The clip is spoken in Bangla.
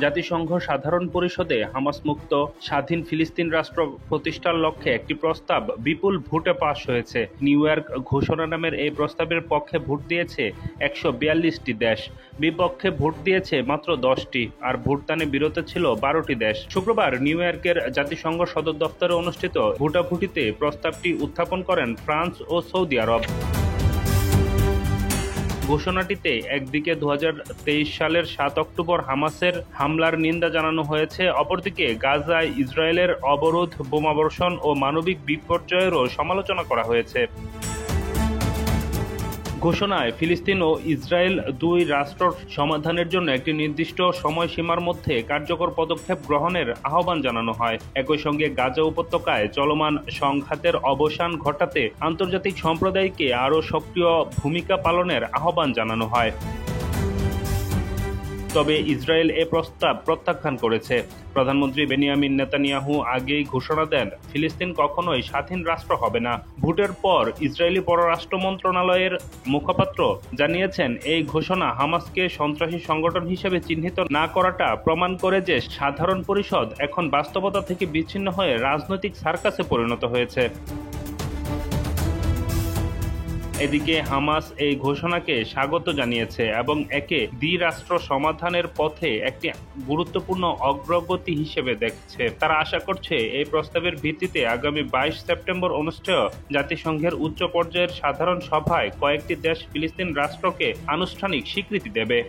জাতিসংঘ সাধারণ পরিষদে হামাস মুক্ত স্বাধীন ফিলিস্তিন রাষ্ট্র প্রতিষ্ঠার লক্ষ্যে একটি প্রস্তাব বিপুল ভোটে পাস হয়েছে। নিউ ইয়র্ক ঘোষণা নামের এই প্রস্তাবের পক্ষে ভোট দিয়েছে ১৪২টি দেশ, বিপক্ষে ভোট দিয়েছে মাত্র 10টি, আর ভোটদানে বিরত ছিল 12টি দেশ। শুক্রবার নিউ ইয়র্কের জাতিসংঘ সদর দফতরে অনুষ্ঠিত ভোটাভুটিতে প্রস্তাবটি উত্থাপন করেন ফ্রান্স ও সৌদি আরব। ঘোষণাটিতে একদিকে ২০২৩ সালের ৭ অক্টোবর হামাসের হামলার নিন্দা জানানো হয়েছে, অপরদিকে গাজায় ইসরায়েলের অবরোধ, বোমাবর্ষণ ও মানবিক বিপর্যয়েরও সমালোচনা করা হয়েছে। ঘোষণায় ফিলিস্তিন ও ইসরায়েল দুই রাষ্ট্র সমাধানের জন্য একটি নির্দিষ্ট সময়সীমার মধ্যে কার্যকর পদক্ষেপ গ্রহণের আহ্বান জানানো হয়। একই সঙ্গে গাজা উপত্যকায় চলমান সংঘাতের অবসান ঘটাতে আন্তর্জাতিক সম্প্রদায়কে আরও সক্রিয় ভূমিকা পালনের আহ্বান জানানো হয়। তবে ইসরায়েল এ প্রস্তাব প্রত্যাখ্যান করেছে। প্রধানমন্ত্রী বেনিয়ামিন নেতানিয়াহু আগেই ঘোষণা দেন, ফিলিস্তিন কখনোই স্বাধীন রাষ্ট্র হবে না। ভোটের পর ইসরায়েলি পররাষ্ট্র মন্ত্রণালয়ের মুখপাত্র জানিয়েছেন, এই ঘোষণা হামাসকে সন্ত্রাসী সংগঠন হিসেবে চিহ্নিত না করাটা প্রমাণ করে যে সাধারণ পরিষদ এখন বাস্তবতা থেকে বিচ্ছিন্ন হয়ে রাজনৈতিক সার্কাসে পরিণত হয়েছে। এদিকে হামাস এই ঘোষণাকে স্বাগত জানিয়েছে এবং একে দ্বিরাষ্ট্র সমাধানের পথে একটি গুরুত্বপূর্ণ অগ্রগতি হিসেবে দেখছে। তারা আশা করছে এই প্রস্তাবের ভিত্তিতে আগামী ২২ সেপ্টেম্বর অনুষ্ঠেয় জাতিসংঘের উচ্চ পর্যায়ের সাধারণ সভায় কয়েকটি দেশ ফিলিস্তিন রাষ্ট্রকে আনুষ্ঠানিক স্বীকৃতি দেবে।